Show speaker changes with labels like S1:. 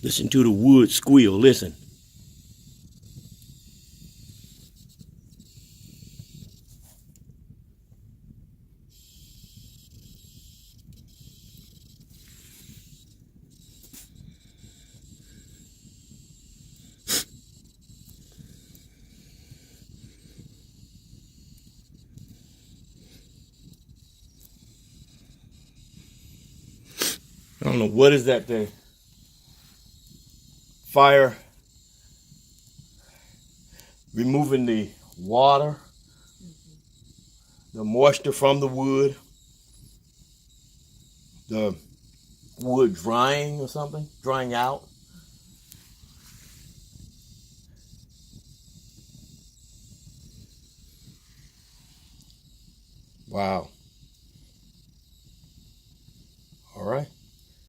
S1: Listen to the wood squeal. Listen. I don't know what is that thing. Fire removing the water, the moisture from the wood drying or something, drying out. Wow. All right.